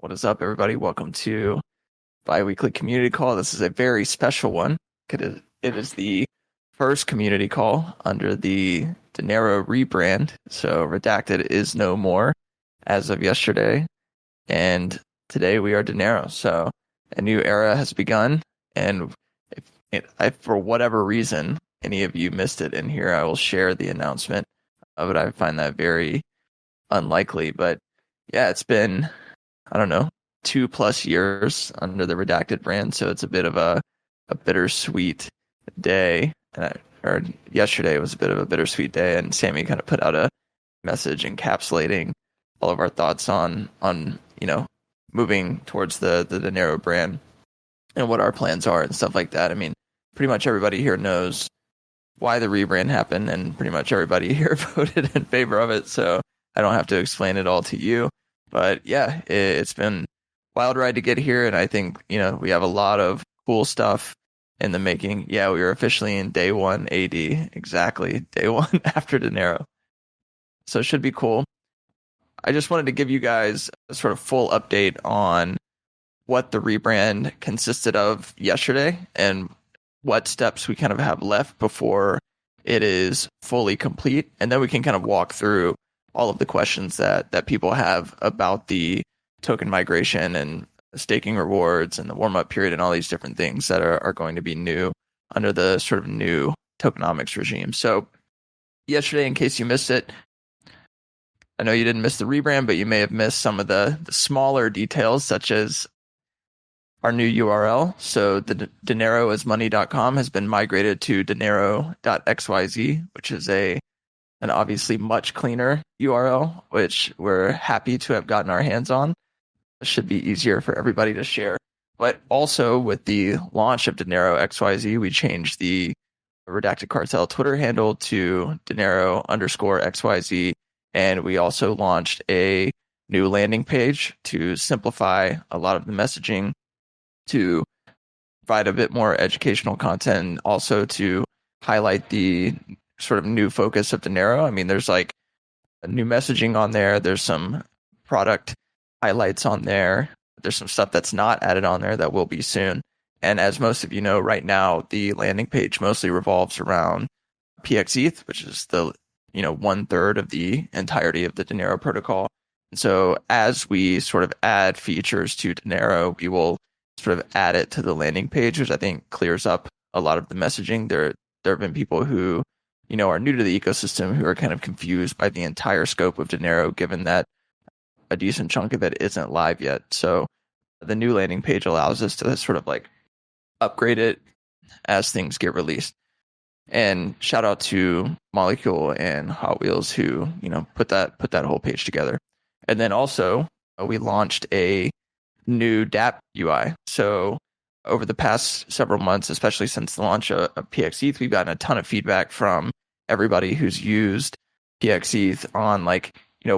What is up, everybody? Welcome to Biweekly Community Call. This is a very special one. It is the first community call under the Dinero rebrand. So Redacted is no more as of yesterday. And today we are Dinero. So a new era has begun. And if for whatever reason any of you missed it in here, I will share the announcement of it. I find that very unlikely. But yeah, it's been, I don't know, 2+ years under the Redacted brand, so it's a bit of a bittersweet day. Or yesterday was a bit of a bittersweet day, and Sammy kind of put out a message encapsulating all of our thoughts on moving towards the Dinero brand and what our plans are and stuff like that. I mean, pretty much everybody here knows why the rebrand happened, and pretty much everybody here voted in favor of it, so I don't have to explain it all to you. But yeah, it's been a wild ride to get here, and I think, we have a lot of cool stuff in the making. Yeah, we are officially in day one AD, exactly, day one after Dinero. So it should be cool. I just wanted to give you guys a sort of full update on what the rebrand consisted of yesterday and what steps we kind of have left before it is fully complete. And then we can kind of walk through all of the questions that people have about the token migration and staking rewards and the warm-up period and all these different things that are going to be new under the sort of new tokenomics regime. So yesterday, in case you missed it, I know you didn't miss the rebrand, but you may have missed some of the smaller details, such as our new URL. So the dineroismoney.com has been migrated to dinero.xyz, which is an obviously much cleaner URL, which we're happy to have gotten our hands on. It should be easier for everybody to share. But also with the launch of Dinero XYZ, we changed the Redacted Cartel Twitter handle to Dinero_XYZ. And we also launched a new landing page to simplify a lot of the messaging, to provide a bit more educational content, and also to highlight the sort of new focus of Dinero. I mean, there's like a new messaging on there. There's some product highlights on there. There's some stuff that's not added on there that will be soon. And as most of you know, right now, the landing page mostly revolves around PXETH, which is the 1/3 of the entirety of the Dinero protocol. And so as we sort of add features to Dinero, we will sort of add it to the landing page, which I think clears up a lot of the messaging. There have been people who are new to the ecosystem who are kind of confused by the entire scope of Dinero, given that a decent chunk of it isn't live yet. So the new landing page allows us to sort of like upgrade it as things get released. And shout out to Molecule and Hot Wheels who, put that whole page together. And then also we launched a new DApp UI. So over the past several months, especially since the launch of PXETH, we've gotten a ton of feedback from everybody who's used PXETH on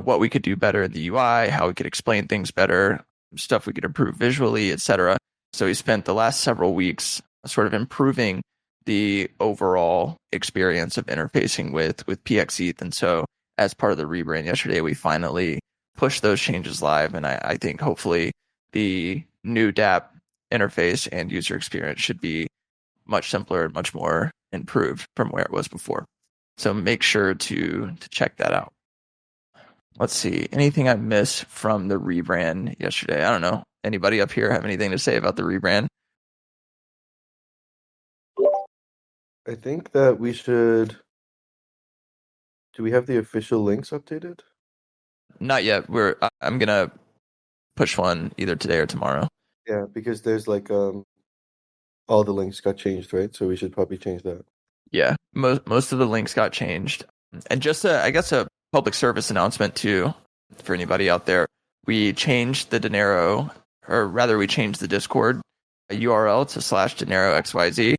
what we could do better in the UI, how we could explain things better, stuff we could improve visually, etc. So we spent the last several weeks sort of improving the overall experience of interfacing with PXETH. And so as part of the rebrand yesterday, we finally pushed those changes live. And I think hopefully the new DApp interface and user experience should be much simpler and much more improved from where it was before. So make sure to check that out. Let's see. Anything I missed from the rebrand yesterday? I don't know. Anybody up here have anything to say about the rebrand? I think that we should. Do we have the official links updated? Not yet. I'm gonna push one either today or tomorrow. Yeah, because there's all the links got changed, right? So we should probably change that. Yeah, most of the links got changed. And just I guess a public service announcement too for anybody out there. We changed the Dinero, or rather we changed the Discord URL to /DineroXYZ.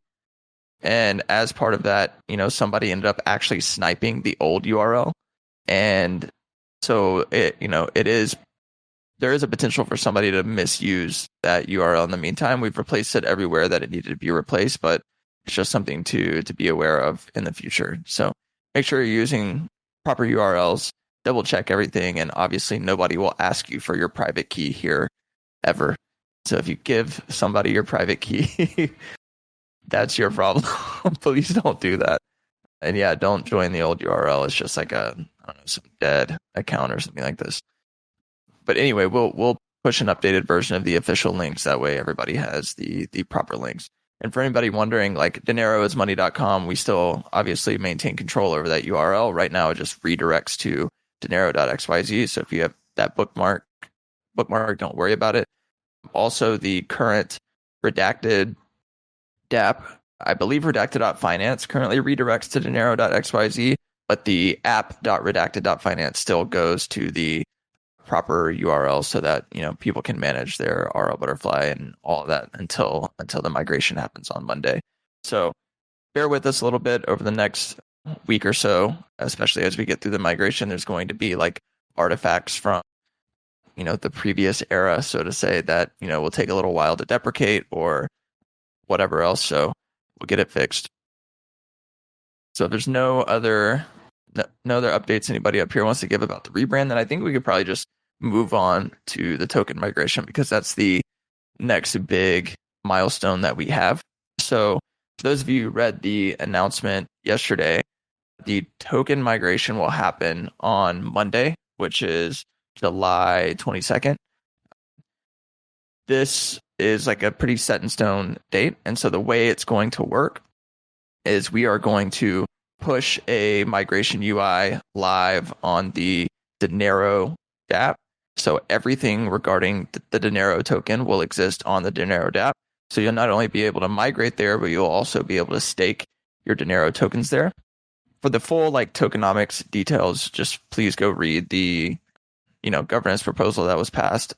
And as part of that, somebody ended up actually sniping the old URL. And so there is a potential for somebody to misuse that URL in the meantime. We've replaced it everywhere that it needed to be replaced, but it's just something to be aware of in the future. So make sure you're using proper URLs, double check everything, and obviously nobody will ask you for your private key here ever. So if you give somebody your private key, that's your problem. Please don't do that. And yeah, don't join the old URL. It's just like a, I don't know, some dead account or something like this. But anyway, we'll push an updated version of the official links. That way everybody has the proper links. And for anybody wondering, like dineroismoney.com, we still obviously maintain control over that URL. Right now it just redirects to dinero.xyz. So if you have that bookmark, don't worry about it. Also, the current redacted DApp, I believe redacted.finance currently redirects to dinero.xyz, but the app.redacted.finance still goes to the proper URL so that people can manage their RL Butterfly and all of that until the migration happens on Monday. So bear with us a little bit over the next week or so, especially as we get through the migration. There's going to be like artifacts from the previous era, so to say, that will take a little while to deprecate or whatever else. So we'll get it fixed. So if there's no other updates anybody up here wants to give about the rebrand, then I think we could probably just move on to the token migration, because that's the next big milestone that we have. So for those of you who read the announcement yesterday, the token migration will happen on Monday, which is July 22nd. This is like a pretty set in stone date. And so the way it's going to work is we are going to push a migration UI live on the Dinero dApp. So everything regarding the Dinero token will exist on the Dinero dApp. So you'll not only be able to migrate there, but you'll also be able to stake your Dinero tokens there. For the full tokenomics details, just please go read the governance proposal that was passed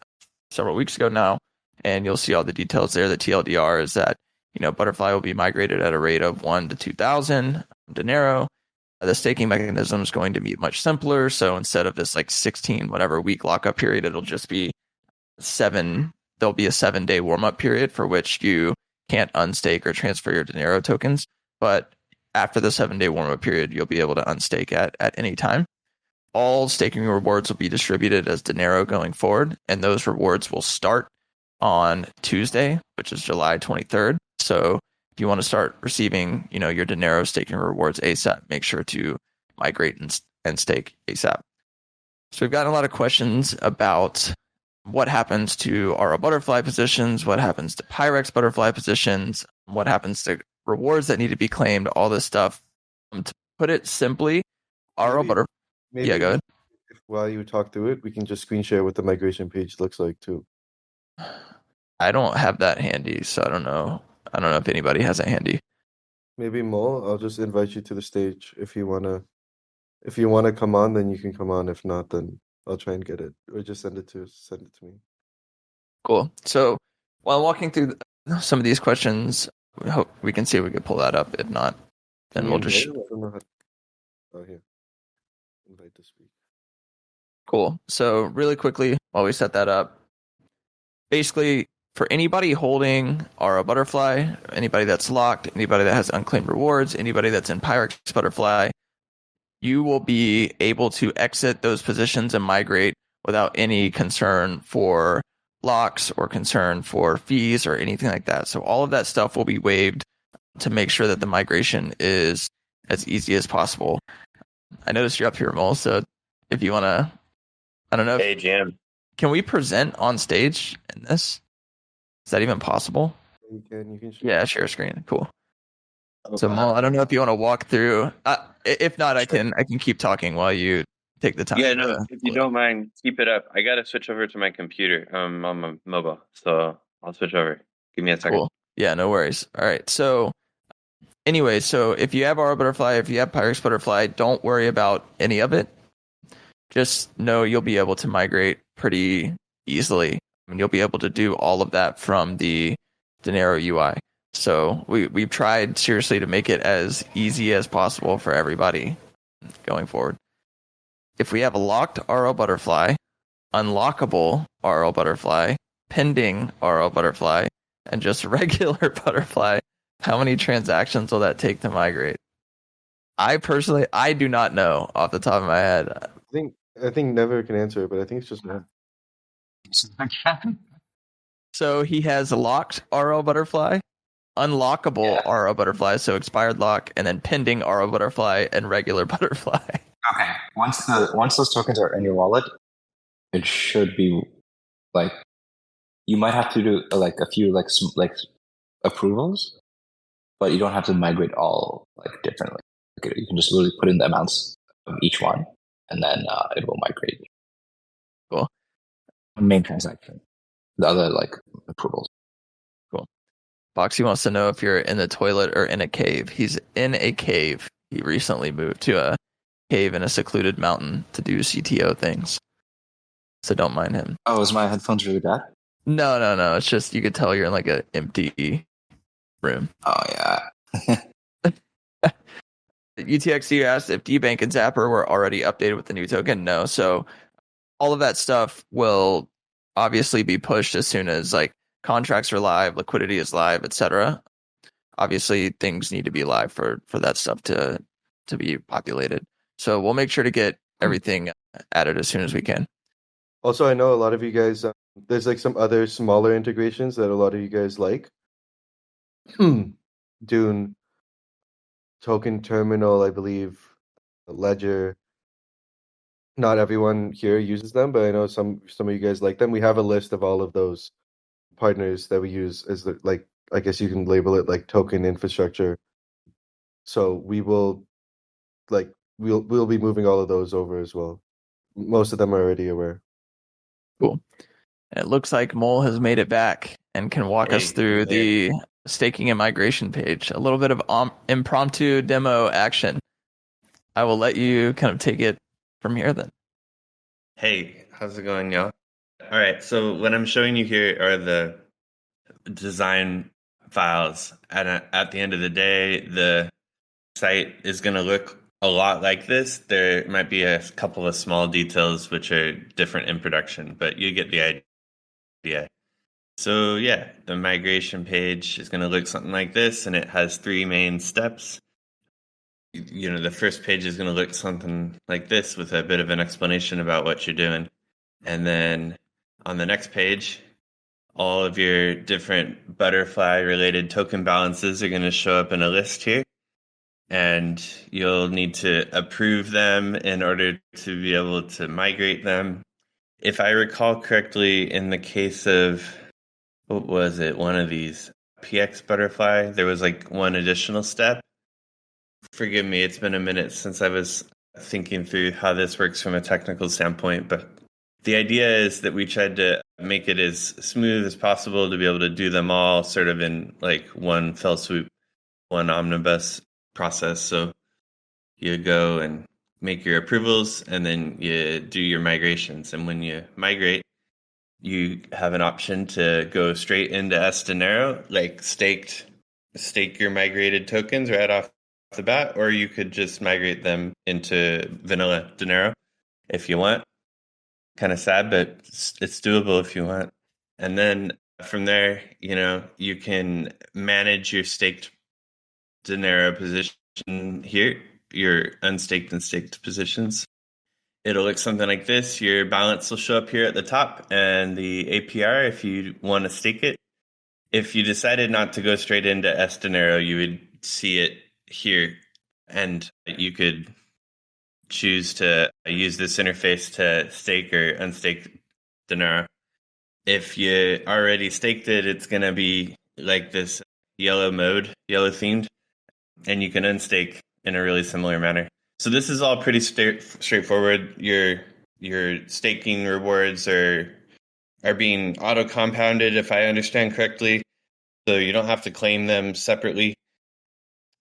several weeks ago now, and you'll see all the details there. The TLDR is that Butterfly will be migrated at a rate of 1 to 2,000 Dinero. The staking mechanism is going to be much simpler. So instead of this 16 whatever week lockup period, it'll just be 7. There'll be a 7-day warm up period for which you can't unstake or transfer your Dinero tokens. But after the 7-day warm up period, you'll be able to unstake at any time. All staking rewards will be distributed as Dinero going forward, and those rewards will start on Tuesday, which is July 23rd. So if you want to start receiving, your Dinero staking rewards ASAP, make sure to migrate and stake ASAP. So we've gotten a lot of questions about what happens to RL Butterfly positions, what happens to Pirex Butterfly positions, what happens to rewards that need to be claimed, all this stuff. To put it simply, RL Butterfly. Yeah, go ahead. While you talk through it, we can just screen share what the migration page looks like too. I don't have that handy, so I don't know. I don't know if anybody has it handy. Maybe Mo, I'll just invite you to the stage if you wanna. If you wanna come on, then you can come on. If not, then I'll try and get it, or just send it to me. Cool. So while walking through some of these questions, we hope we can see if we can pull that up. If not, then we'll just. I don't know how. Oh, here. Invite to speak. Cool. So really quickly, while we set that up, basically for anybody holding RO Butterfly, anybody that's locked, anybody that has unclaimed rewards, anybody that's in Pirex Butterfly, you will be able to exit those positions and migrate without any concern for locks or concern for fees or anything like that. So all of that stuff will be waived to make sure that the migration is as easy as possible. I noticed you're up here, Mole, so if you want to, I don't know. Hey, Jam. Can we present on stage in this? Is that even possible? You can share. Yeah, share screen. Cool. So, Mole, I don't know if you want to walk through. If not, I can keep talking while you take the time. Yeah, no, if you don't mind, keep it up. I got to switch over to my computer on my mobile, so I'll switch over. Give me a second. Cool. Yeah, no worries. All right. So anyway, so if you have RO Butterfly, if you have Pirex Butterfly, don't worry about any of it. Just know you'll be able to migrate pretty easily. I mean, you'll be able to do all of that from the Dinero UI. So we've tried seriously to make it as easy as possible for everybody going forward. If we have a locked RO Butterfly, unlockable RO Butterfly, pending RO Butterfly, and just regular Butterfly, how many transactions will that take to migrate? I do not know off the top of my head. I think Never can answer it, but I think it's just Never. So he has locked RL butterfly, unlockable RL butterfly, so expired lock, and then pending RL butterfly and regular butterfly. Okay. Once those tokens are in your wallet, it should be like you might have to do like a few like approvals, but you don't have to migrate all like differently. Like, you can just literally put in the amounts of each one, and then it will migrate. Cool. Main transaction. The other like approvals. Cool. Boxy wants to know if you're in the toilet or in a cave. He's in a cave. He recently moved to a cave in a secluded mountain to do CTO things. So don't mind him. Oh, is my headphones really bad? No. It's just you could tell you're in like an empty room. Oh yeah. UTXU asked if DBank and Zapper were already updated with the new token. No. So all of that stuff will obviously be pushed as soon as like contracts are live, liquidity is live, etc. Obviously, things need to be live for that stuff to be populated. So we'll make sure to get everything added as soon as we can. Also, I know a lot of you guys, there's like some other smaller integrations that a lot of you guys like. Dune, Token Terminal, I believe, Ledger. Not everyone here uses them, but I know some of you guys like them. We have a list of all of those partners that we use as like, I guess you can label it like token infrastructure. So we will like we'll be moving all of those over as well. Most of them are already aware. Cool. And it looks like Mole has made it back and can walk us through the staking and migration page. A little bit of impromptu demo action. I will let you kind of take it from here then. Hey, how's it going, y'all? All right, so what I'm showing you here are the design files. At the end of the day, the site is going to look a lot like this. There might be a couple of small details which are different in production, but you get the idea. So yeah, the migration page is going to look something like this, and it has 3 main steps. You know, the first page is going to look something like this with a bit of an explanation about what you're doing. And then on the next page, all of your different butterfly related token balances are going to show up in a list here. And you'll need to approve them in order to be able to migrate them. If I recall correctly, in the case of, what was it, one of these, PX butterfly, there was like one additional step. Forgive me, it's been a minute since I was thinking through how this works from a technical standpoint, but the idea is that we tried to make it as smooth as possible to be able to do them all sort of in like one fell swoop, one omnibus process. So you go and make your approvals and then you do your migrations. And when you migrate, you have an option to go straight into Dinero, like stake your migrated tokens right off the bat, or you could just migrate them into vanilla Dinero if you want. Kind of sad, but it's doable if you want. And then from there, you know, you can manage your staked Dinero position here, your unstaked and staked positions. It'll look something like this. Your balance will show up here at the top and the APR if you want to stake it. If you decided not to go straight into Dinero, you would see it here, and you could choose to use this interface to stake or unstake Dinero. If you already staked it, it's going to be like this yellow themed, and you can unstake in a really similar manner. So this is all pretty straightforward. Your staking rewards are being auto compounded, if I understand correctly. So you don't have to claim them separately.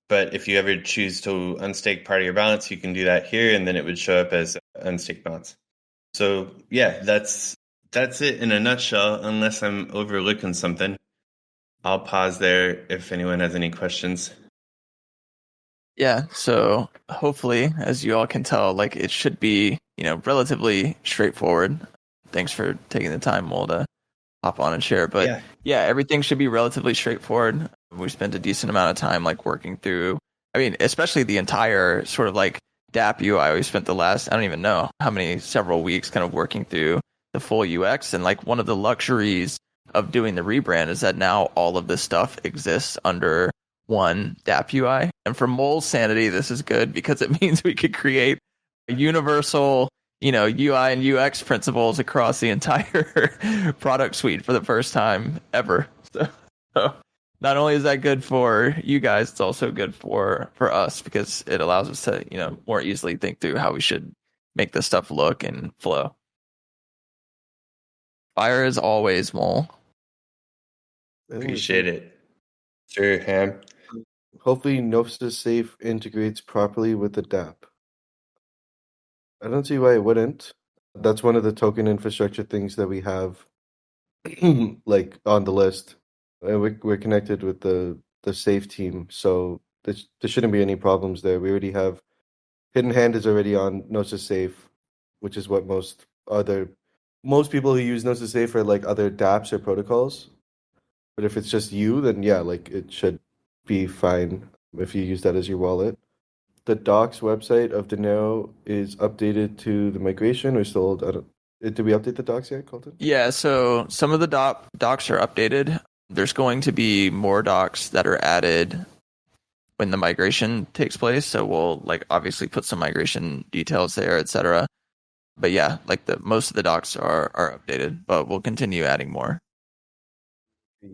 But if you ever choose to unstake part of your balance, you can do that here, and then it would show up as unstaked balance. So yeah, that's it in a nutshell, unless I'm overlooking something. I'll pause there if anyone has any questions. Yeah, so hopefully, as you all can tell, like it should be, you know, relatively straightforward. Thanks for taking the time, Mole, to hop on and share. But yeah, everything should be relatively straightforward. We spent a decent amount of time like working through, I mean, especially the entire sort of like DApp UI. We spent the last, I don't even know how many, several weeks kind of working through the full UX. And like one of the luxuries of doing the rebrand is that now all of this stuff exists under one DApp UI. And for Mole's sanity, this is good because it means we could create a universal, UI and UX principles across the entire product suite for the first time ever. So not only is that good for you guys, it's also good for us because it allows us to, more easily think through how we should make this stuff look and flow. Fire as always, Mole. Appreciate it. Sure, Ham. Hopefully, Gnosis Safe integrates properly with the DApp. I don't see why it wouldn't. That's one of the token infrastructure things that we have, like on the list. We're connected with the Safe team, so there shouldn't be any problems there. We already have Hidden Hand is already on Gnosis Safe, which is what most people who use Gnosis Safe are like other dApps or protocols. But if it's just you, then yeah, like it should be fine if you use that as your wallet. The docs website of Dinero is updated to the migration or still, did we update the docs yet, Colton? Yeah, so some of the docs are updated. There's going to be more docs that are added when the migration takes place. So we'll obviously put some migration details there, etc. But yeah, most of the docs are updated, but we'll continue adding more.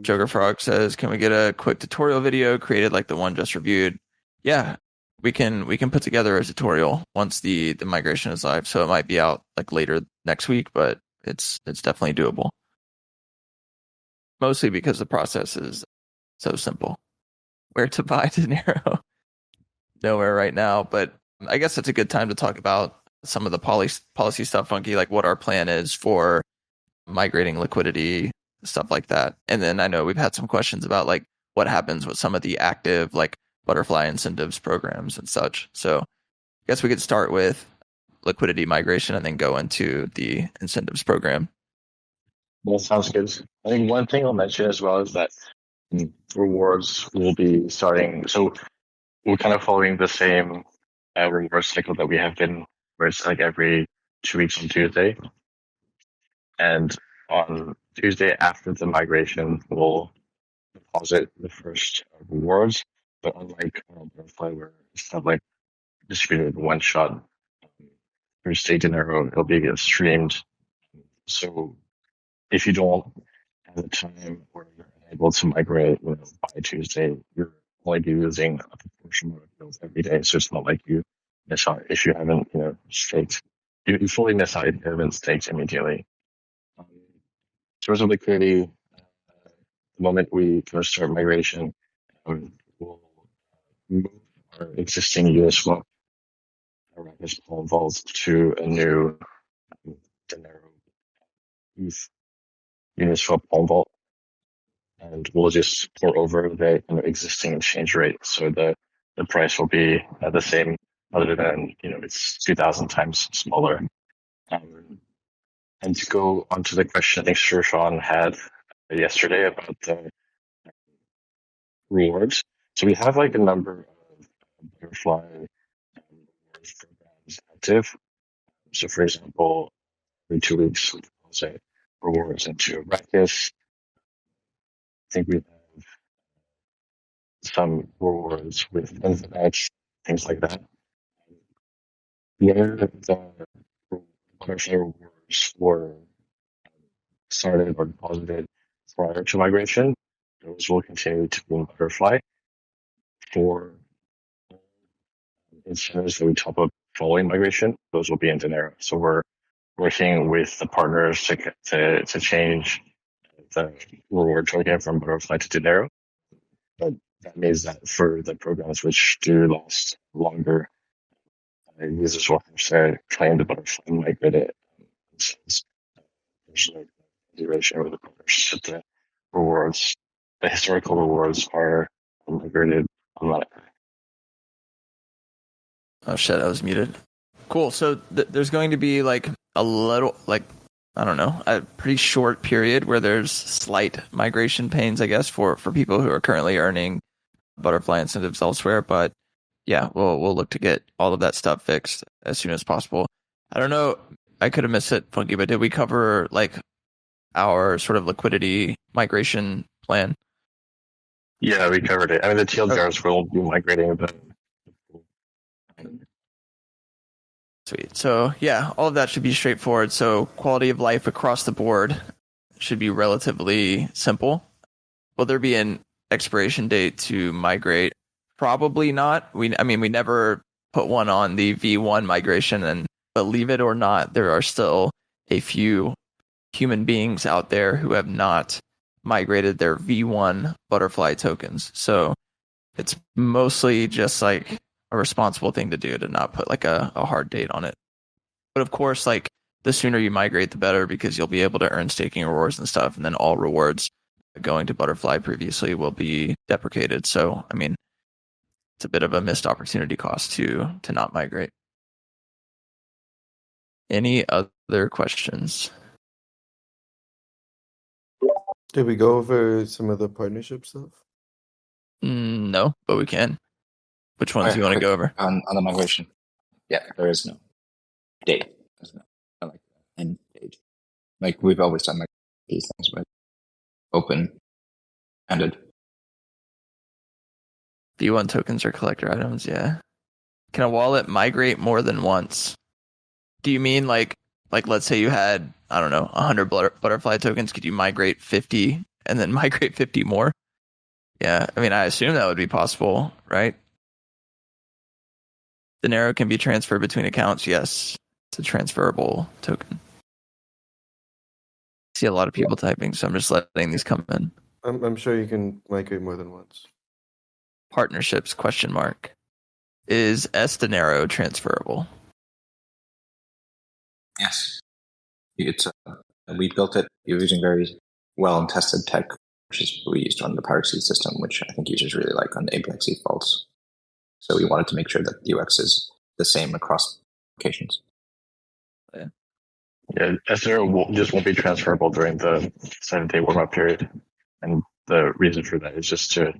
Joker Frog says, "Can we get a quick tutorial video created like the one just reviewed?" Yeah, we can put together a tutorial once the migration is live. So it might be out later next week, but it's definitely doable. Mostly because the process is so simple. Where to buy Dinero? Nowhere right now, but I guess it's a good time to talk about some of the policy stuff, Funky, like what our plan is for migrating liquidity, stuff like that. And then I know we've had some questions about what happens with some of the active butterfly incentives programs and such. So I guess we could start with liquidity migration and then go into the incentives program. Well, sounds good. I think one thing I'll mention as well is that rewards will be starting. So we're kind of following the same reward cycle that we have been, where it's every 2 weeks on Tuesday. And on Tuesday after the migration, we'll deposit the first rewards. But unlike Butterfly, where it's kind of distributed in one shot through State Dinero, it'll be streamed. So if you don't have the time or you're unable to migrate by Tuesday, you're only be losing a proportion of bills every day. So it's not like you miss out if you haven't, staked. You fully miss out if you haven't staked immediately. In terms of liquidity, the moment we start migration, we'll move our existing Uniswap Arrakis Palm Vault to a new Dinero ETH Uniswap Palm Vault, and we'll just pour over the existing exchange rate. So the price will be the same, other than it's 2,000 times smaller. And to go onto the question I think Sean had yesterday about the rewards. So we have a number of butterfly rewards programs active. So for example, every 2 weeks we deposit rewards into Arrakis. I think we have some rewards with Infinite, things like that. Where the butterfly rewards were started or deposited prior to migration, those will continue to be in Butterfly. For incentives that we top up following migration, those will be in Dinero. So we're working with the partners to change the reward token from Butterfly to Dinero. But that means that for the programs which do last longer, users will have to claim the Butterfly and migrate it. There's no duration with the partners. The rewards, the historical rewards, are migrated automatically. Oh shit, I was muted. Cool. So there's going to be a little I don't know, a pretty short period where there's slight migration pains, I guess, for people who are currently earning butterfly incentives elsewhere. But yeah, we'll look to get all of that stuff fixed as soon as possible. I don't know, I could have missed it, Funky, but did we cover our sort of liquidity migration plan? Yeah, we covered it. I mean, the TLDRs will be migrating the. Sweet. So yeah, all of that should be straightforward. So quality of life across the board should be relatively simple. Will there be an expiration date to migrate? Probably not. We never put one on the V1 migration, and believe it or not, there are still a few human beings out there who have not migrated their V1 butterfly tokens. So it's mostly just like a responsible thing to do to not put like a hard date on it. But of course, like the sooner you migrate, the better, because you'll be able to earn staking rewards and stuff, and then all rewards going to Butterfly previously will be deprecated. So, I mean, it's a bit of a missed opportunity cost to not migrate. Any other questions? Did we go over some of the partnership stuff? No, but we can. Which ones do you want to go over? On the migration. Yeah, there is no date. There's no like end date. Like we've always done like these things with open-ended. V1 tokens are collector items, yeah. Can a wallet migrate more than once? Do you mean like let's say you had, I don't know, 100 butterfly tokens, could you migrate 50 and then migrate 50 more? Yeah, I mean, I assume that would be possible, right? Dinero can be transferred between accounts, yes. It's a transferable token. I see a lot of people typing, so I'm just letting these come in. I'm sure you can migrate more than once. Partnerships, ? Is Dinero transferable? Yes. It's we built it using very well and tested tech, which is what we used on the Pirex system, which I think users really like on the APX defaults. So we wanted to make sure that the UX is the same across locations. Yeah, S0 just won't be transferable during the 7-day warm-up period. And the reason for that is just to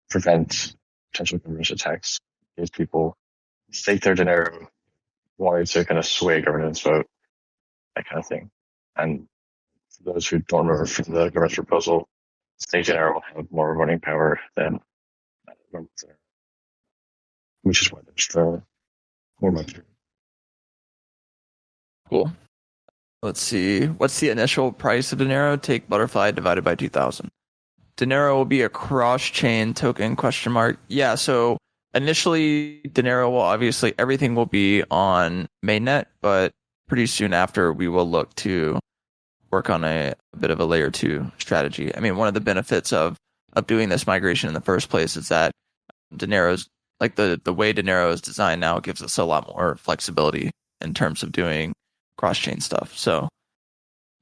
prevent potential governance attacks. These people stake their Dinero, wanted to kind of sway governance vote, that kind of thing. And for those who don't remember from the governance proposal, stake Dinero will have more voting power than normal Dinero, which is why there's the warm-up period. Cool. Let's see. What's the initial price of Dinero? Take Butterfly divided by 2,000. Dinero will be a cross-chain token, ? Yeah, so initially, Dinero will obviously, everything will be on mainnet, but pretty soon after, we will look to work on a bit of a layer 2 strategy. I mean, one of the benefits of doing this migration in the first place is that Dinero's, like the way Dinero is designed now, gives us a lot more flexibility in terms of doing cross-chain stuff. So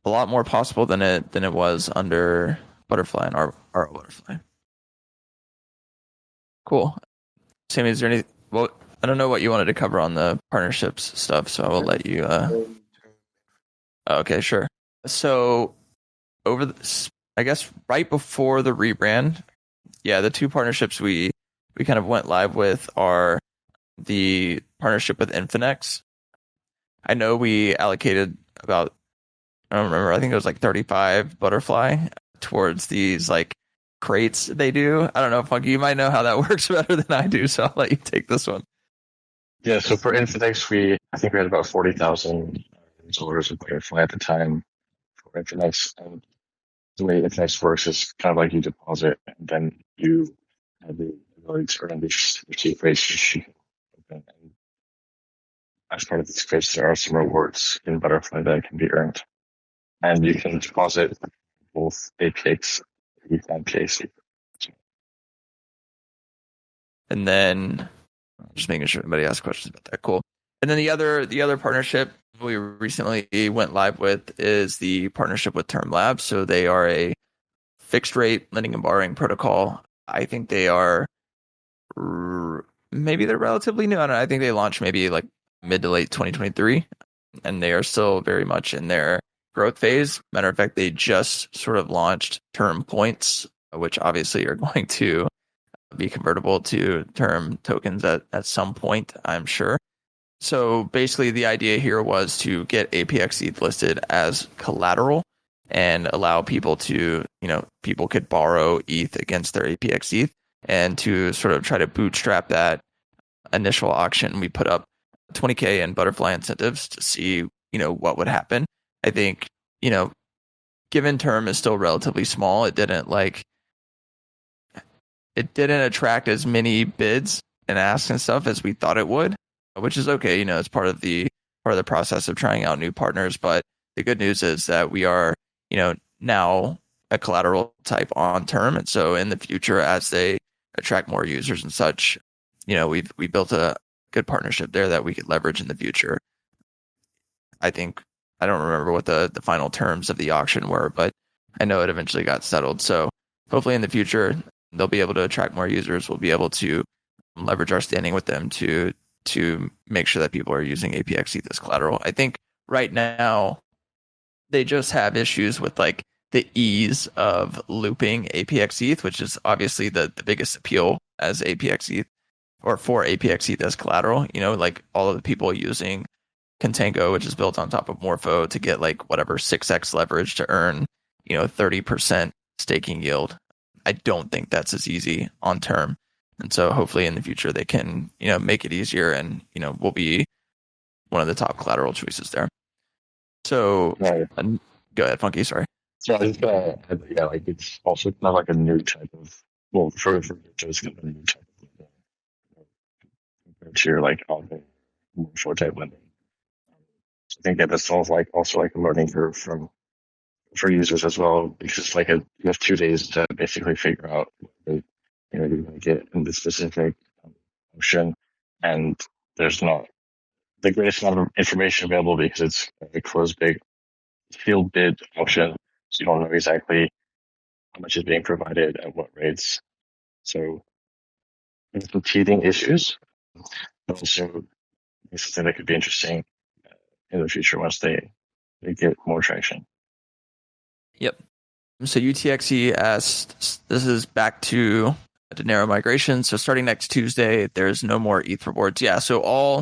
a lot more possible than it was under Butterfly and our Butterfly. Cool. Sammy, is there any? Well, I don't know what you wanted to cover on the partnerships stuff, so I will let you. Okay, sure. So I guess right before the rebrand, yeah, the two partnerships we kind of went live with are the partnership with Infinex. I know we allocated about, I don't remember, I think it was like 35 Butterfly towards these like crates they do. I don't know, Funky, you might know how that works better than I do, so I'll let you take this one. Yeah, so for Infinex, I think we had about 40,000 dollars of Butterfly at the time for Infinex. And the way Infinex works is kind of like you deposit and then you have the ability to earn these receive rates which you can open. And as part of these crates, there are some rewards in Butterfly that can be earned. And you can deposit both APX and PAC. And then just making sure nobody asks questions about that. Cool. And then the other partnership we recently went live with is the partnership with Term Labs. So they are a fixed rate lending and borrowing protocol. I think they are maybe they're relatively new. I don't know. I think they launched maybe like mid to late 2023, and they are still very much in their growth phase. Matter of fact, they just sort of launched term points, which obviously are going to be convertible to term tokens at some point, I'm sure. So basically the idea here was to get APX ETH listed as collateral and allow people to, people could borrow ETH against their APX ETH, and to sort of try to bootstrap that initial auction, we put up 20K in butterfly incentives to see, what would happen. I think, given term is still relatively small. It didn't attract as many bids and asks and stuff as we thought it would, which is okay. It's part of the process of trying out new partners. But the good news is that we are, now a collateral type on term, and so in the future, as they attract more users and such, we built a good partnership there that we could leverage in the future. I think I don't remember what the final terms of the auction were, but I know it eventually got settled. So hopefully in the future they'll be able to attract more users. We'll be able to leverage our standing with them to make sure that people are using APX ETH as collateral. I think right now they just have issues with like the ease of looping APX ETH, which is obviously the biggest appeal as APX ETH, or for APX ETH as collateral. Like all of the people using Contango, which is built on top of Morpho, to get like whatever 6x leverage to earn 30% staking yield. I don't think that's as easy on term, and so hopefully in the future they can make it easier, and we'll be one of the top collateral choices there. So Right. Go ahead, Funky. Sorry. So I was just gonna add that, yeah, like it's also kind of like a new type of, well, for just kind of a new type of lending, compared to your like all the more short type lending. So I think that that's also like a learning curve for users as well, because like you have 2 days to basically figure out what you're going to get in the specific option, and there's not the greatest amount of information available because it's a closed big field bid auction, so you don't know exactly how much is being provided at what rates. So there's some teething issues, but also it's something that could be interesting in the future once they get more traction. Yep. So UTXE asked, this is back to Dinero migration. So starting next Tuesday, there's no more ETH rewards. Yeah, so all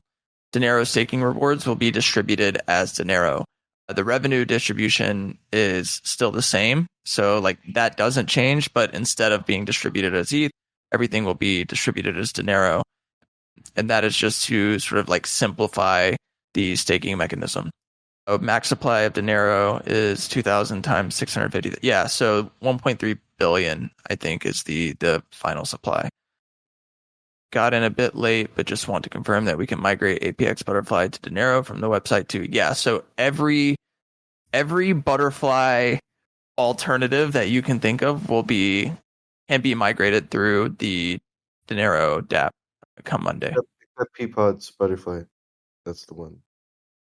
Dinero staking rewards will be distributed as Dinero. The revenue distribution is still the same. So like that doesn't change, but instead of being distributed as ETH, everything will be distributed as Dinero. And that is just to sort of like simplify the staking mechanism. Max supply of Dinero is 2,000 times 650. Yeah, so 1.3 billion, I think, is the final supply. Got in a bit late, but just want to confirm that we can migrate APX Butterfly to Dinero from the website too. Yeah, so every Butterfly alternative that you can think of can be migrated through the Dinero dApp come Monday. Except Peapod's Butterfly. That's the one.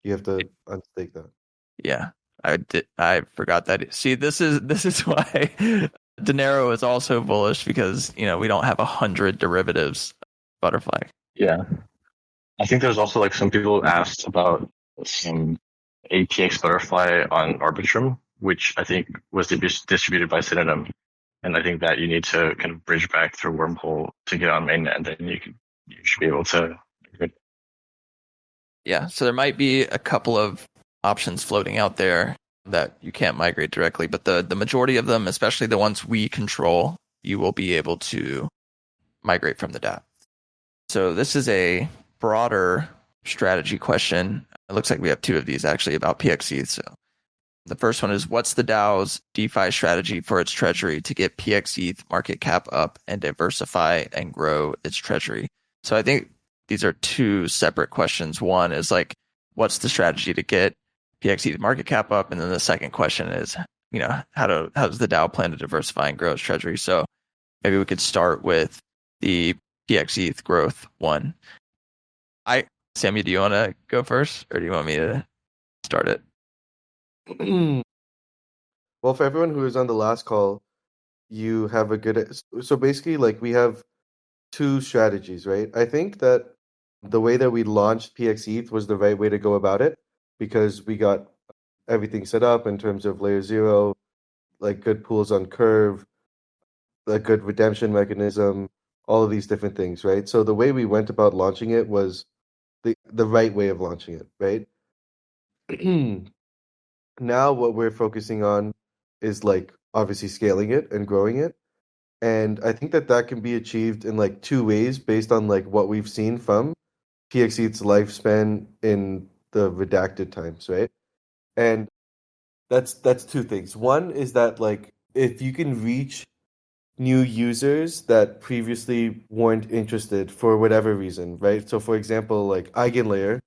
You have to unstake that. Yeah, I forgot that. See, this is why Dinero is also bullish, because we don't have 100 derivatives of Butterfly. Yeah, I think there's also like some people asked about some APX Butterfly on Arbitrum, which I think was distributed by Synonym, and I think that you need to kind of bridge back through Wormhole to get on mainnet, and then you should be able to. Yeah, so there might be a couple of options floating out there that you can't migrate directly, but the majority of them, especially the ones we control, you will be able to migrate from the dApp. So this is a broader strategy question. It looks like we have two of these actually about PXE. So the first one is, what's the DAO's DeFi strategy for its treasury to get PXE market cap up and diversify and grow its treasury? So I think these are two separate questions. One is like, what's the strategy to get PXE market cap up? And then the second question is, how does the DAO plan to diversify and grow its treasury? So maybe we could start with the PXE growth one. Sammy, do you want to go first, or do you want me to start it? Well, for everyone who was on the last call, you have a good. So basically, like we have two strategies, right? I think that the way that we launched PXE was the right way to go about it, because we got everything set up in terms of layer 0, like good pools on Curve, a good redemption mechanism, all of these different things, right? So the way we went about launching it was the right way of launching it, right? Now what we're focusing on is like obviously scaling it and growing it. And I think that can be achieved in like two ways based on like what we've seen from PXET's lifespan in the redacted times, right? And that's two things. One is that like if you can reach new users that previously weren't interested for whatever reason, right? So for example, like Eigenlayer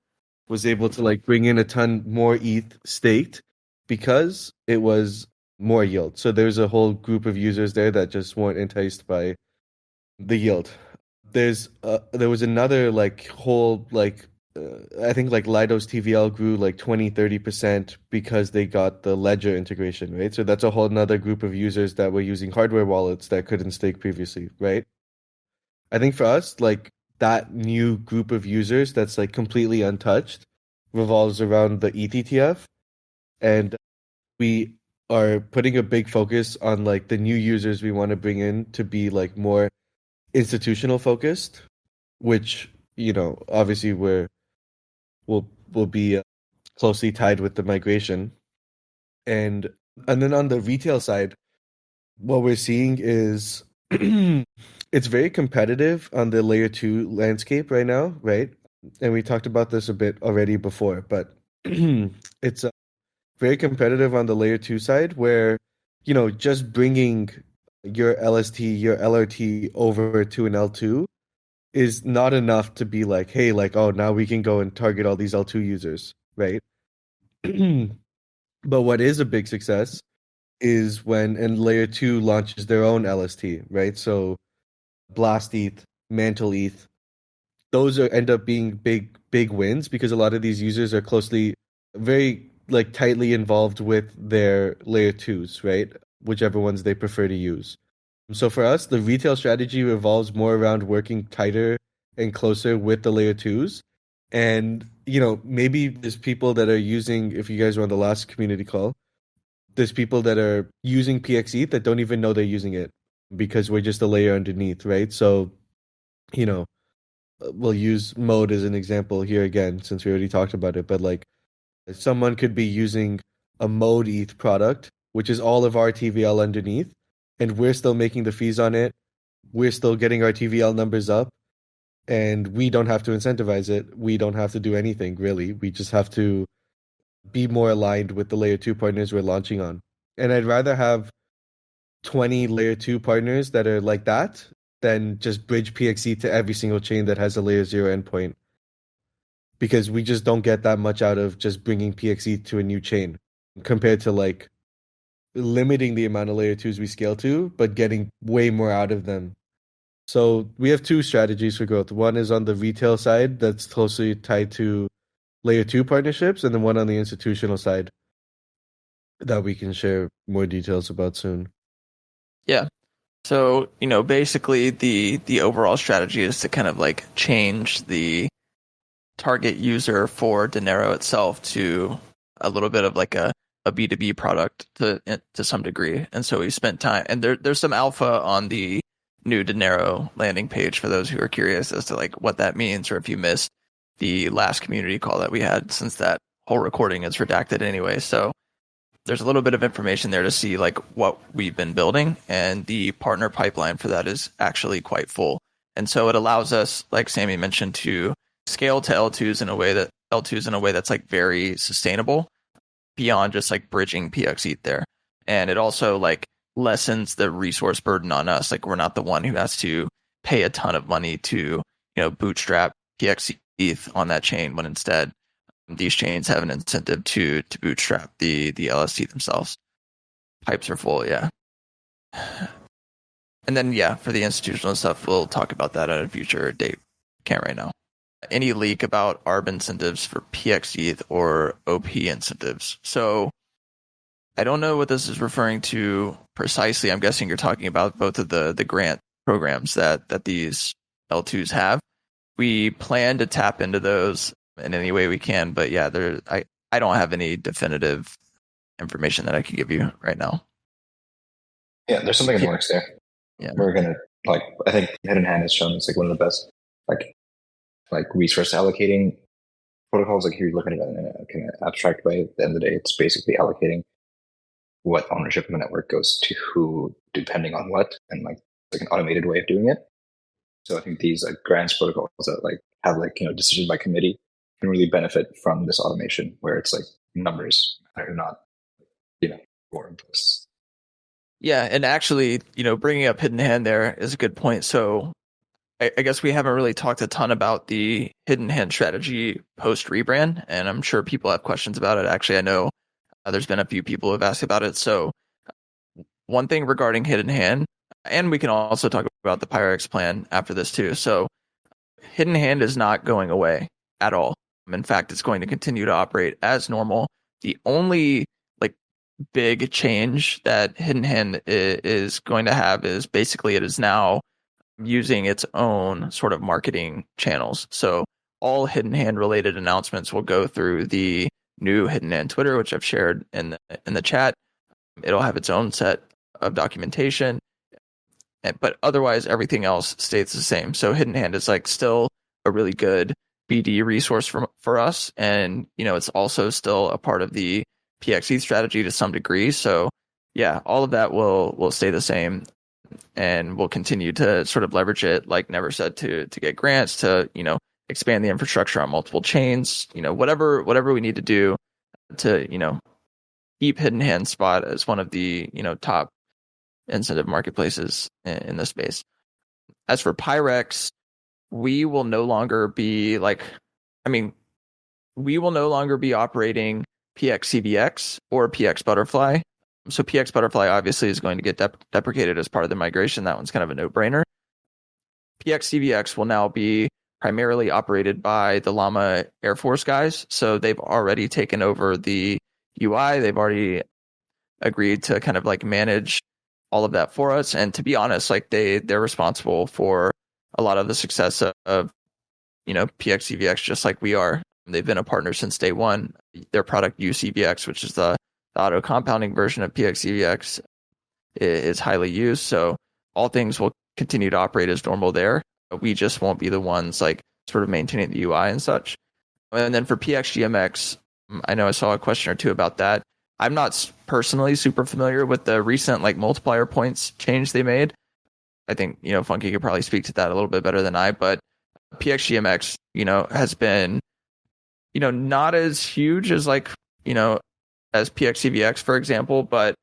was able to like bring in a ton more ETH staked because it was more yield. So there's a whole group of users there that just weren't enticed by the yield. There was another like whole like I think like Lido's TVL grew like 20-30% because they got the ledger integration, right? So that's a whole another group of users that were using hardware wallets that couldn't stake previously, right? I think for us, like that new group of users that's like completely untouched revolves around the ETTF, and we are putting a big focus on like the new users we want to bring in to be like more institutional focused, which obviously will be closely tied with the migration, and then on the retail side, what we're seeing is it's very competitive on the layer two landscape right now, right? And we talked about this a bit already before, but it's very competitive on the layer two side where, just bringing your LST, your LRT over to an L2 is not enough to be like, hey, like, oh, now we can go and target all these L2 users, right? But what is a big success is when and layer two launches their own LST, right? So Blast ETH, Mantle ETH, those end up being big wins because a lot of these users are closely, very like tightly involved with their layer twos, right? Whichever ones they prefer to use. So for us, the retail strategy revolves more around working tighter and closer with the layer twos. And, maybe there's people that are using, if you guys were on the last community call, there's people that are using PXE that don't even know they're using it because we're just a layer underneath, right? So, you know, we'll use mode as an example here again, since we already talked about it. But like, someone could be using a mode ETH product, which is all of our TVL underneath, and we're still making the fees on it. We're still getting our TVL numbers up, and we don't have to incentivize it. We don't have to do anything really. We just have to be more aligned with the layer two partners we're launching on. And I'd rather have 20 layer two partners that are like that than just bridge PXE to every single chain that has a layer zero endpoint. Because we just don't get that much out of just bringing PXE to a new chain compared to like limiting the amount of layer twos we scale to, but getting way more out of them. So we have two strategies for growth. One is on the retail side that's closely tied to layer two partnerships, and then one on the institutional side that we can share more details about soon. Yeah. So, basically the overall strategy is to kind of like change the target user for Dinero itself to a little bit of like a B2B product to some degree. And so we spent time, and there's some alpha on the new Dinero landing page for those who are curious as to like what that means, or if you missed the last community call that we had, since that whole recording is redacted anyway. So there's a little bit of information there to see like what we've been building, and the partner pipeline for that is actually quite full. And so it allows us, like Sammy mentioned, to scale to L2s in a way that's like very sustainable beyond just like bridging PXE there. And it also like lessens the resource burden on us. Like we're not the one who has to pay a ton of money to, bootstrap PXE on that chain, when instead these chains have an incentive to bootstrap the LST themselves. Pipes are full, yeah. And then for the institutional stuff, we'll talk about that at a future date. Can't right now. Any leak about ARB incentives for PXE or OP incentives? So I don't know what this is referring to precisely. I'm guessing you're talking about both of the grant programs that these L2s have. We plan to tap into those in any way we can, but I don't have any definitive information that I could give you right now. Yeah, there's something in the works there. Yeah, we're gonna I think Hidden Hand has shown it's like one of the best like resource allocating protocols. Like if you look at it in a kind of abstract way, at the end of the day, it's basically allocating what ownership of a network goes to who, depending on what, and like an automated way of doing it. So I think these like grants protocols that like have like decision by committee can really benefit from this automation, where it's like numbers are not war inputs. Yeah, and actually, bringing up Hidden Hand there is a good point. So I guess we haven't really talked a ton about the Hidden Hand strategy post rebrand, and I'm sure people have questions about it. Actually, I know there's been a few people who have asked about it. So one thing regarding Hidden Hand, and we can also talk about the Pirex plan after this too. So Hidden Hand is not going away at all. In fact, it's going to continue to operate as normal. The only big change that Hidden Hand is going to have is basically it is now using its own sort of marketing channels. So all Hidden Hand related announcements will go through the new Hidden Hand Twitter, which I've shared in the chat. It'll have its own set of documentation, but otherwise everything else stays the same. So Hidden Hand is still a really good BD resource for us, and it's also still a part of the PXE strategy to some degree. So yeah, all of that will stay the same, and we'll continue to sort of leverage it, like Never said, to get grants, to expand the infrastructure on multiple chains, whatever we need to do to keep Hidden Hand spot as one of the top incentive marketplaces in this space. As for Pirex, we will no longer be we will no longer be operating PX or PX Butterfly. So PX Butterfly obviously is going to get deprecated as part of the migration. That one's kind of a no-brainer. PX will now be primarily operated by the Llama Air Force guys. So they've already taken over the UI. They've already agreed to kind of manage all of that for us. And to be honest, they're responsible for a lot of the success of PX just like we are. They've been a partner since day one. Their product UCVX, which is the auto compounding version of PX is highly used. So all things will continue to operate as normal there. We just won't be the ones sort of maintaining the UI and such. And then for PXGMX, I know I saw a question or two about that. I'm not personally super familiar with the recent multiplier points change they made. I think Funky could probably speak to that a little bit better than I, but PXGMX has been not as huge as as PXCVX, for example, but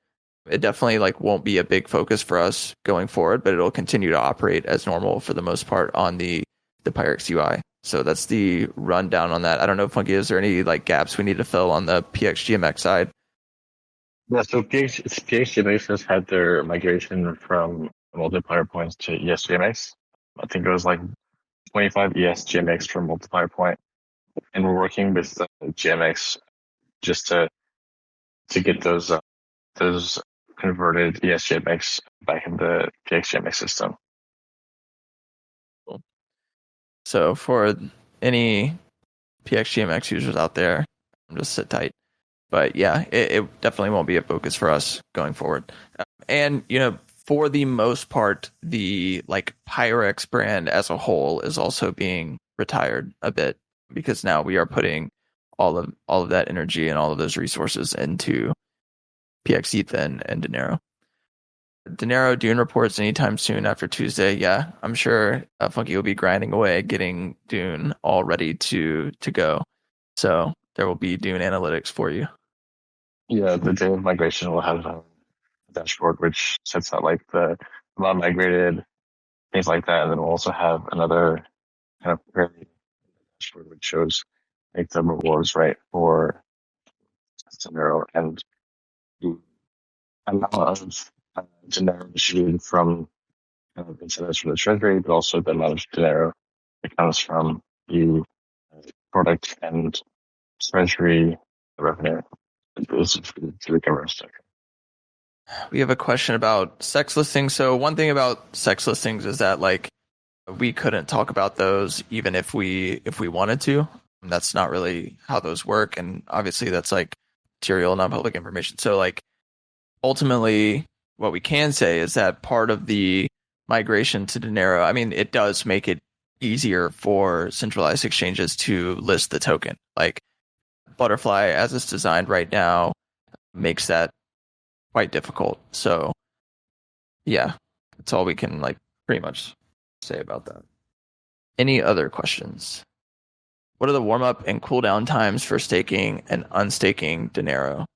it definitely won't be a big focus for us going forward, but it'll continue to operate as normal for the most part on the Pirex UI. So that's the rundown on that. I don't know, Funky, is there any gaps we need to fill on the PXGMX side? Yeah, so PXGMX has had their migration from multiplier points to ESGMX. I think it was 25 ESGMX from multiplier point. And we're working with GMX just to get those converted ESGMX back in the PXGMX system. Cool. So for any PXGMX users out there, just sit tight. But yeah, it definitely won't be a focus for us going forward. And for the most part, the Pirex brand as a whole is also being retired a bit, because now we are putting all of that energy and all of those resources into PX and Dinero. Dinero Dune reports anytime soon after Tuesday. Yeah, I'm sure Funky will be grinding away getting Dune all ready to go. So there will be Dune analytics for you. Yeah, the day of migration will have a dashboard which sets out the amount migrated, things like that, and then we'll also have another kind of fairly dashboard which shows the rewards for Dinero and the amount of Dinero distributed from incentives from the treasury, but also the amount of Dinero that comes from the product and treasury revenue to the government sector. We have a question about sex listings. So one thing about sex listings is that we couldn't talk about those even if we wanted to. That's not really how those work, and obviously that's material, non-public information. So ultimately, what we can say is that part of the migration to Dinero, I mean, it does make it easier for centralized exchanges to list the token. Butterfly, as it's designed right now, makes that quite difficult. So yeah, that's all we can like pretty much say about that. Any other questions? What are the warm up and cool down times for staking and unstaking Dinero?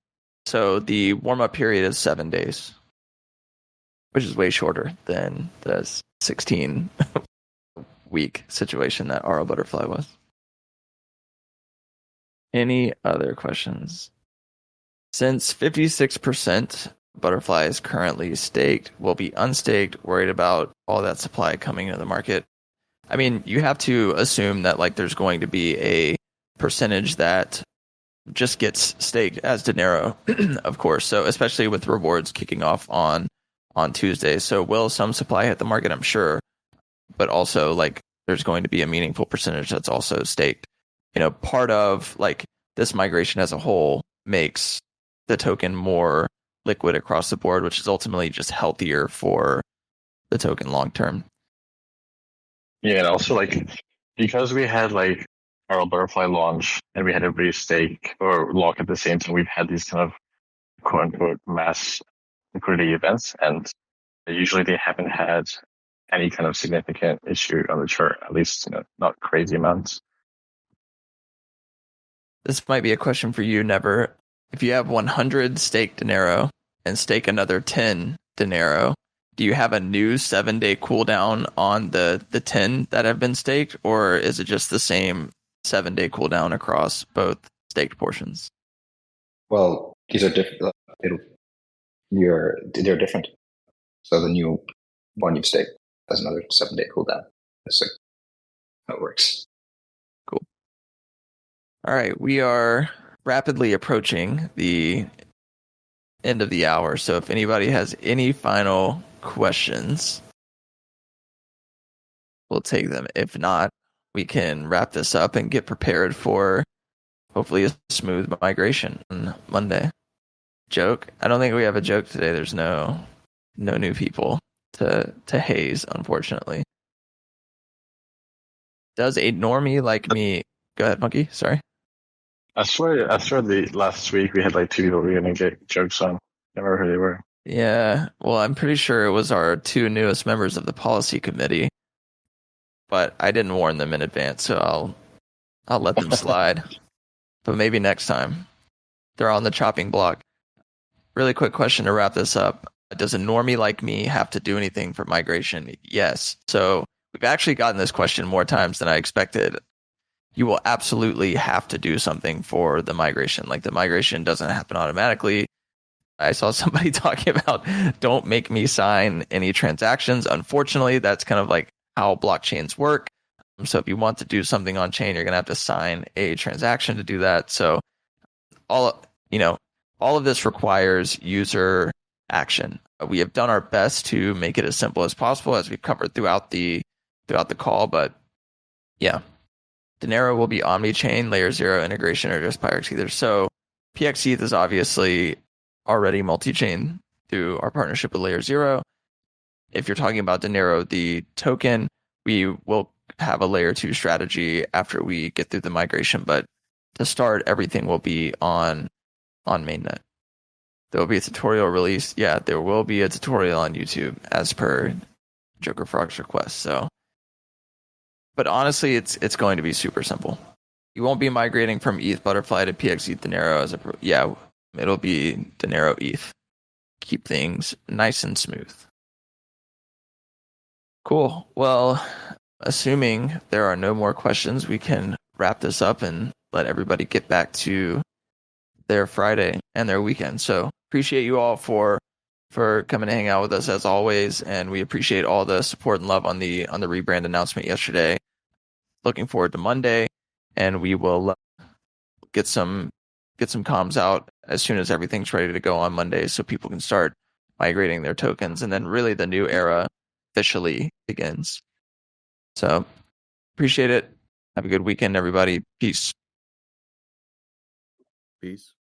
So the warm up period is 7 days, which is way shorter than the 16 week situation that RL Butterfly was. Any other questions? Since 56% Butterfly is currently staked, will be unstaked, worried about all that supply coming into the market. I mean, you have to assume that like there's going to be a percentage that just gets staked as Dinero, of course. So especially with rewards kicking off on Tuesday. So will some supply hit the market? I'm sure, but also like there's going to be a meaningful percentage that's also staked. You know, part of like this migration as a whole makes the token more liquid across the board, which is ultimately just healthier for the token long term. Yeah, and also like because we had like our butterfly launch and we had everybody stake or lock at the same time, we've had these kind of quote unquote mass liquidity events, and usually they haven't had any kind of significant issue on the chart, at least not crazy amounts. This might be a question for you, Never. If you have 100 staked Dinero and stake another 10 Dinero, do you have a new 7-day cooldown on the 10 that have been staked, or is it just the same 7-day cooldown across both staked portions? Well, these are different. They're different. So the new one you've staked has another 7-day cooldown. That's how it works. Cool. All right, we are rapidly approaching the end of the hour. So if anybody has any final questions, we'll take them. If not, we can wrap this up and get prepared for hopefully a smooth migration on Monday. Joke? I don't think we have a joke today. There's no new people to haze, unfortunately. Does a normie like me... Go ahead, Monkey. Sorry. I swear the last week we had like 2 people we were gonna get jokes on. I remember who they were. Yeah, well, I'm pretty sure it was our 2 newest members of the policy committee, but I didn't warn them in advance, so I'll let them slide. But maybe next time. They're on the chopping block. Really quick question to wrap this up. Does a normie like me have to do anything for migration? Yes. So we've actually gotten this question more times than I expected. You will absolutely have to do something for the migration. Like the migration doesn't happen automatically. I saw somebody talking about don't make me sign any transactions. Unfortunately, that's kind of like how blockchains work. So if you want to do something on chain, you're going to have to sign a transaction to do that. So all of this requires user action. We have done our best to make it as simple as possible, as we've covered throughout the call. But yeah, Dinero will be omni-chain, layer 0 integration, or just Pirex Ether. So PX ETH is obviously already multi-chain through our partnership with layer 0. If you're talking about Dinero, the token, we will have a layer 2 strategy after we get through the migration. But to start, everything will be on mainnet. There will be a tutorial released. Yeah, there will be a tutorial on YouTube as per Joker Frog's request. So, but honestly, it's going to be super simple. You won't be migrating from ETH Butterfly to PX ETH Dinero it'll be Dinero ETH. Keep things nice and smooth. Cool. Well, assuming there are no more questions, we can wrap this up and let everybody get back to their Friday and their weekend. So appreciate you all for coming to hang out with us as always, and we appreciate all the support and love on the rebrand announcement yesterday. Looking forward to Monday, and we will get some comms out as soon as everything's ready to go on Monday, so people can start migrating their tokens, and then really the new era officially begins. So appreciate it. Have a good weekend, everybody. Peace. Peace.